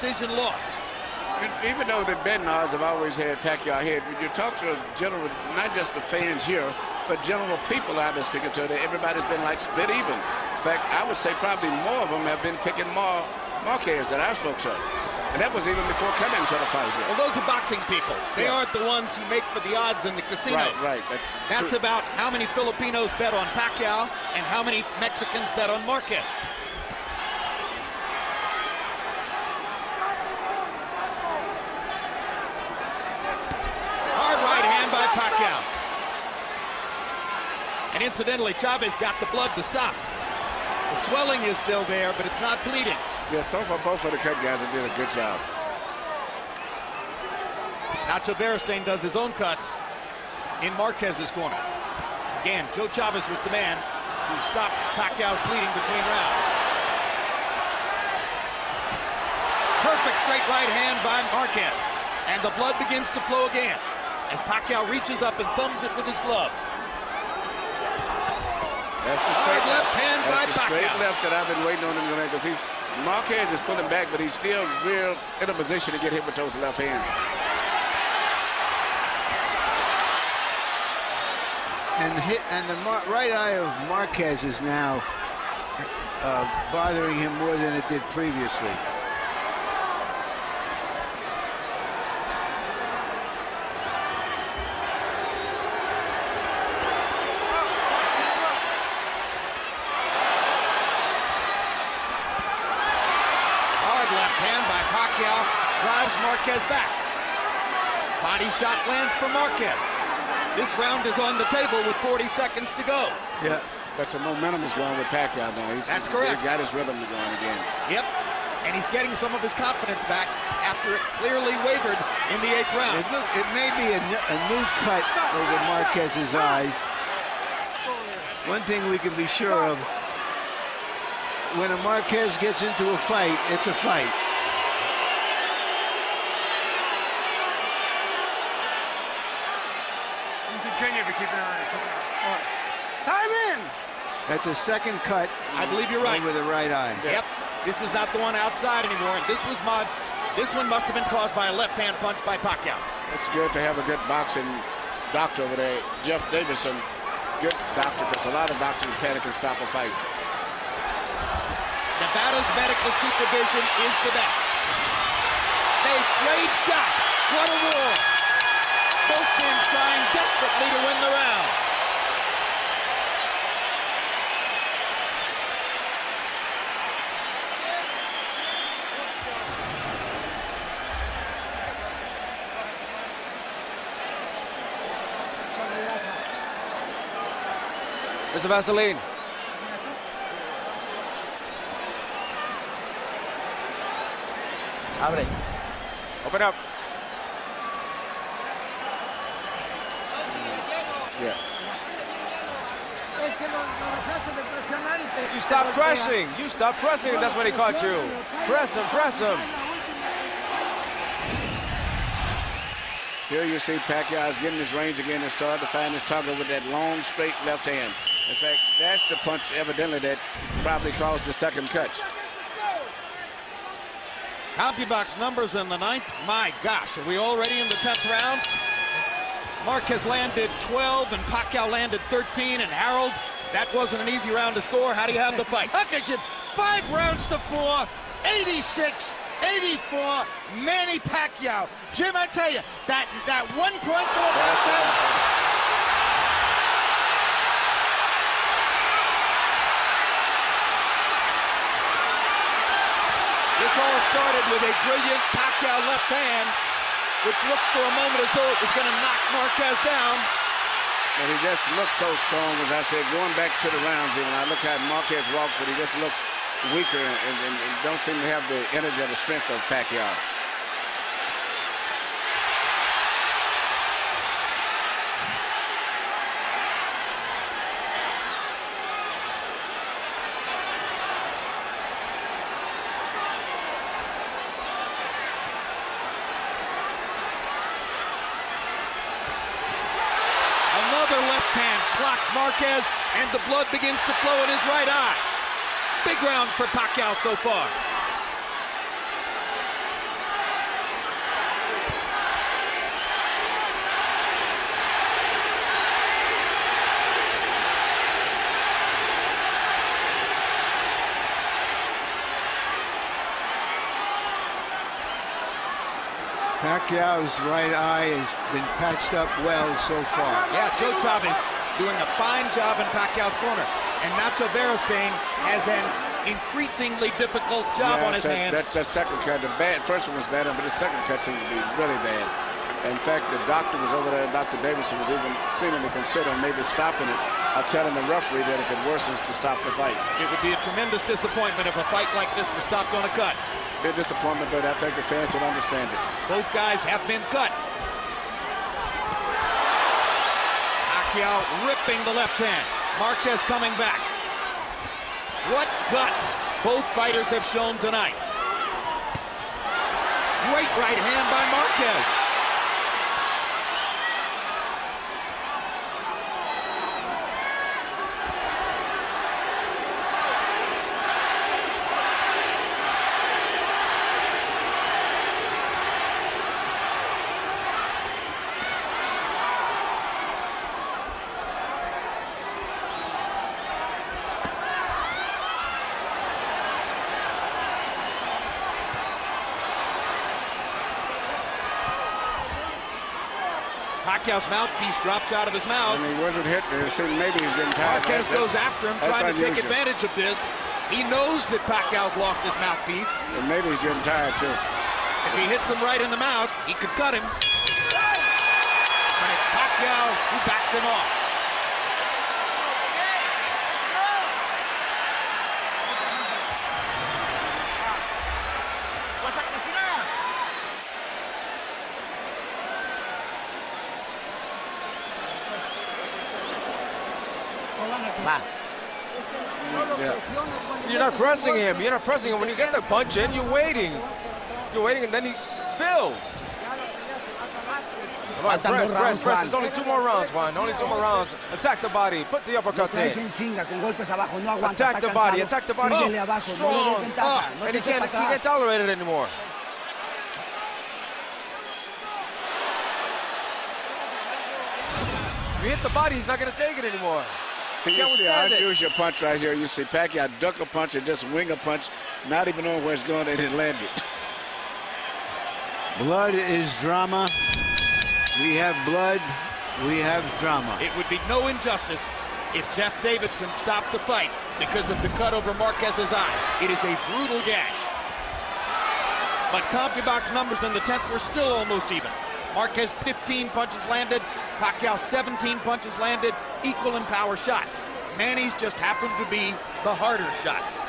decision loss. Even though the betting odds have always had Pacquiao ahead, when you talk to a general, not just the fans here, but general people I've been speaking to, that everybody's been like split even. In fact, I would say probably more of them have been picking Marquez than I spoke to. And that was even before coming to the fight here. Well, those are boxing people. They aren't the ones who make for the odds in the casinos. Right. That's about how many Filipinos bet on Pacquiao and how many Mexicans bet on Marquez. Hard right hand by Pacquiao. And incidentally, Chavez got the blood to stop. The swelling is still there, but it's not bleeding. Yeah, so far both of the cut guys have did a good job. Nacho Beristain does his own cuts in Marquez's corner. Again, Joe Chavez was the man who stopped Pacquiao's bleeding between rounds. Perfect straight right hand by Marquez. And the blood begins to flow again as Pacquiao reaches up and thumbs it with his glove. That's the straight left hand by Pacquiao. Straight left that I've been waiting on him to make, because Marquez is pulling back, but he's still real in a position to get hit with those left hands. And the right eye of Marquez is now bothering him more than it did previously. Drives Marquez back. Body shot lands for Marquez. This round is on the table with 40 seconds to go. Yeah, but the momentum is going with Pacquiao now. That's correct. He's got his rhythm going again. Yep, and he's getting some of his confidence back after it clearly wavered in the 8th round. It may be a new cut over Marquez's eyes. One thing we can be sure of, when a Marquez gets into a fight, it's a fight. Time in! That's a second cut. I believe you're right. Over the right eye. Yep. This is not the one outside anymore. And this one must have been caused by a left-hand punch by Pacquiao. It's good to have a good boxing doctor over there, Jeff Davison. Good doctor, because a lot of boxing panic can stop a fight. Nevada's medical supervision is the best. They trade shots. What a war. Both men trying desperately to win the round. Mr. Vaseline. Abre. Open up. Yeah. You stop pressing. You stop pressing. That's when he caught you. Press him. Press him. Here you see Pacquiao is getting his range again and starting to find his target with that long, straight left hand. In fact, that's the punch, evidently, that probably caused the second cut. CompuBox numbers in the 9th. My gosh, are we already in the 10th round? Marquez landed 12 and Pacquiao landed 13. And Harold, that wasn't an easy round to score. How do you have the fight? Okay, Jim. 5 rounds to 4, 86, 84, Manny Pacquiao. Jim, I tell you, that 1.4%. This all started with a brilliant Pacquiao left hand, which looked for a moment as though it was going to knock Marquez down. And he just looks so strong, as I said, going back to the rounds. Even I look how Marquez walks, but he just looks weaker and don't seem to have the energy or the strength of Pacquiao. Left hand clocks Marquez, and the blood begins to flow in his right eye. Big round for Pacquiao so far. Pacquiao's right eye has been patched up well so far. Yeah, Joe Chavez doing a fine job in Pacquiao's corner. And Nacho Beristain has an increasingly difficult job on his hands. That's that second cut. The first one was bad, but the second cut seems to be really bad. In fact, the doctor was over there, Dr. Davidson was even seemingly considering maybe stopping it. I'm telling the referee that if it worsens to stop the fight. It would be a tremendous disappointment if a fight like this was stopped on a cut. Big disappointment, but I think the fans would understand it. Both guys have been cut. Pacquiao ripping the left hand. Marquez coming back. What guts both fighters have shown tonight. Great right hand by Marquez. Pacquiao's mouthpiece drops out of his mouth. And he wasn't hit. It seemed maybe he's getting tired. Marquez goes after him, trying to take advantage of this. He knows that Pacquiao's lost his mouthpiece. And maybe he's getting tired, too. If he hits him right in the mouth, he could cut him. And it's Pacquiao who backs him off. Yeah. You're not pressing him. You're not pressing him. When you get the punch in, you're waiting. You're waiting, and then he builds. Come on, press. There's only 2 more rounds, Juan. Only 2 more rounds. Attack the body. Put the uppercuts in. Attack the body. Attack the body. Oh, strong. And he can't tolerate it anymore. If you hit the body, he's not going to take it anymore. You see an unusual punch right here. You see Pacquiao duck a punch and just wing a punch, not even knowing where it's going, and it landed. Blood is drama. We have blood. We have drama. It would be no injustice if Jeff Davidson stopped the fight because of the cut over Marquez's eye. It is a brutal gash. But CompuBox numbers in the 10th were still almost even. Marquez 15 punches landed, Pacquiao 17 punches landed, equal in power shots. Manny's just happened to be the harder shots.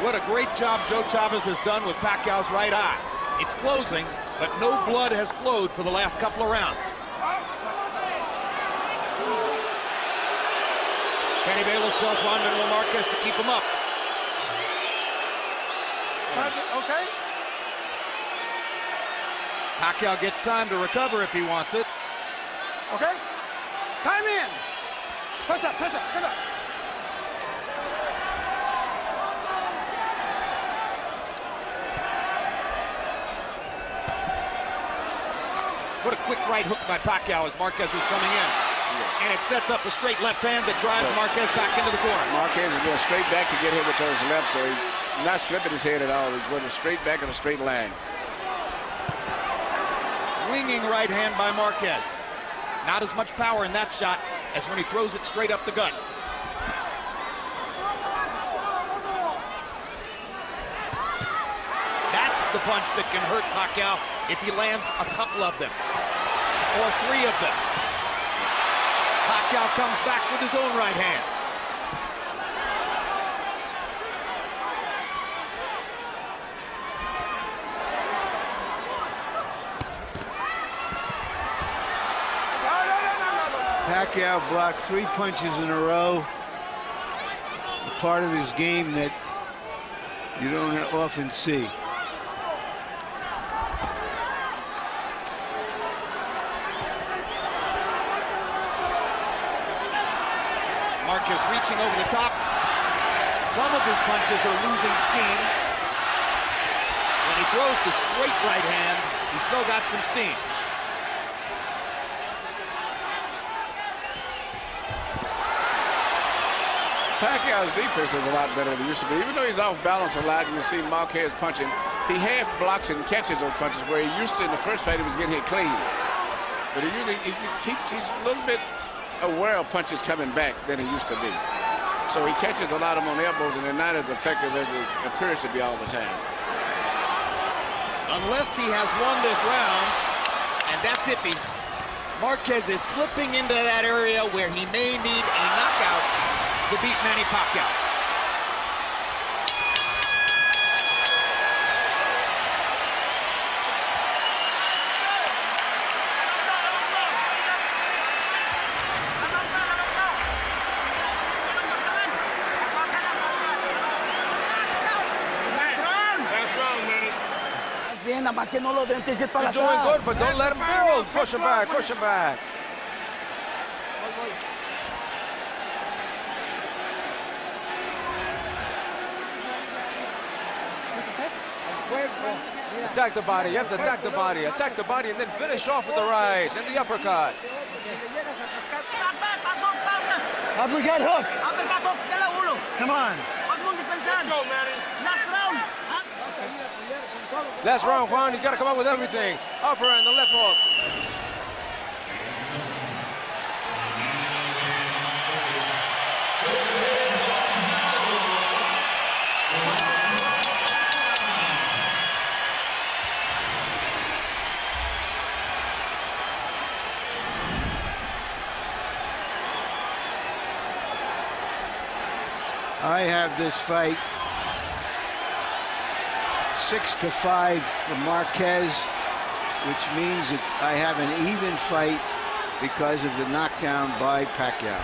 What a great job Joe Chavez has done with Pacquiao's right eye. It's closing, but no blood has flowed for the last couple of rounds. Kenny Bayless tells Juan Manuel Marquez to keep him up. Okay. Pacquiao gets time to recover if he wants it. Okay. Time in. Touch up. What a quick right hook by Pacquiao as Marquez is coming in. And it sets up a straight left hand that drives Marquez back into the corner. Marquez is going straight back to get hit with those lefts, so he's not slipping his head at all. He's going straight back in a straight line. Winging right hand by Marquez. Not as much power in that shot as when he throws it straight up the gut. That's the punch that can hurt Pacquiao if he lands a couple of them, or 3 of them. Pacquiao comes back with his own right hand. Pacquiao blocked 3 punches in a row. A part of his game that you don't often see. Marquez reaching over the top. Some of his punches are losing steam. When he throws the straight right hand, he's still got some steam. Pacquiao's defense is a lot better than it used to be. Even though he's off balance a lot, you see Marquez punching. He half blocks and catches those punches where he used to in the first fight he was getting hit clean. But he's a little bit aware of punches coming back than he used to be. So he catches a lot of them on elbows and they're not as effective as it appears to be all the time. Unless he has won this round, and that's iffy. Marquez is slipping into that area where he may need a knockout to beat Manny Pacquiao. You're doing good, but don't let him build. Push him back, push him back. Attack the body, you have to attack the body, and then finish off with the right, and the uppercut. Uppercut hook. Come on. Last round, Juan, you gotta come up with everything. Upper and the left hook. I have this fight 6-5 for Marquez, which means that I have an even fight because of the knockdown by Pacquiao.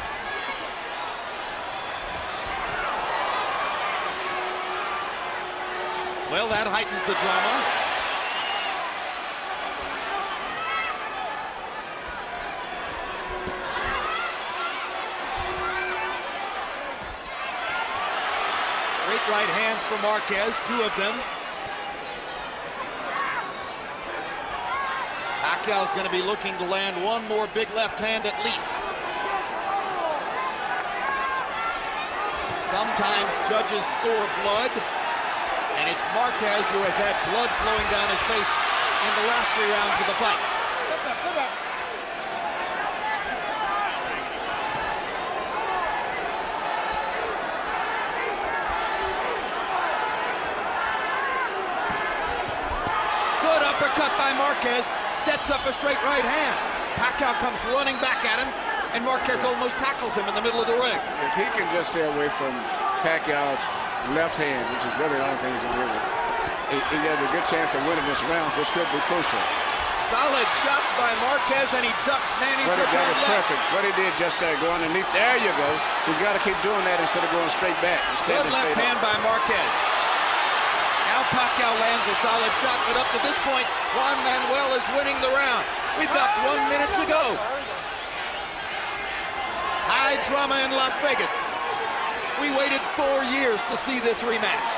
Well, that heightens the drama. Straight right hands for Marquez, 2 of them. Pacquiao's going to be looking to land one more big left hand at least. Sometimes judges score blood, and it's Marquez who has had blood flowing down his face in the last 3 rounds of the fight. Good uppercut by Marquez. Sets up a straight right hand. Pacquiao comes running back at him, and Marquez almost tackles him in the middle of the ring. If he can just stay away from Pacquiao's left hand, which is really the only thing he's going to do, he has a good chance of winning this round, which could be crucial. Solid shots by Marquez, and he ducks Manny's That return is left. perfect. What he did just there, go underneath. There you go. He's got to keep doing that instead of going straight back. Good left hand by Marquez. Now Pacquiao lands a solid shot, but up to this point, Juan Manuel is winning the round. We've got 1 minute to go. High drama in Las Vegas. We waited 4 years to see this rematch.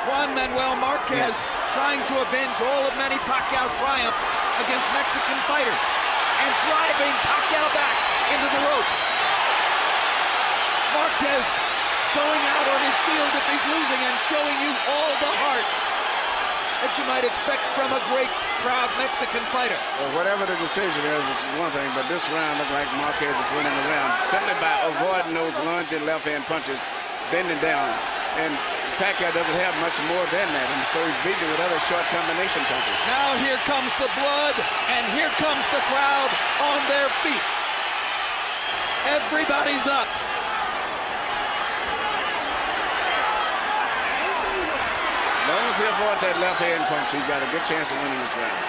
Juan Manuel Marquez trying to avenge all of Manny Pacquiao's triumphs against Mexican fighters and driving Pacquiao back into the ropes. Marquez going out on his field if he's losing and showing you all the heart that you might expect from a great, proud Mexican fighter. Well, whatever the decision is one thing, but this round looked like Marquez is winning the round simply by avoiding those lunging left-hand punches, bending down. And Pacquiao doesn't have much more than that, and so he's beating with other short combination punches. Now here comes the blood, and here comes the crowd on their feet. Everybody's up. As long as he avoids that left-hand punch, he's got a good chance of winning this round.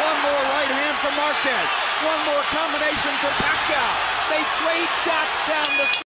One more right hand for Marquez. One more combination for Pacquiao. They trade shots down the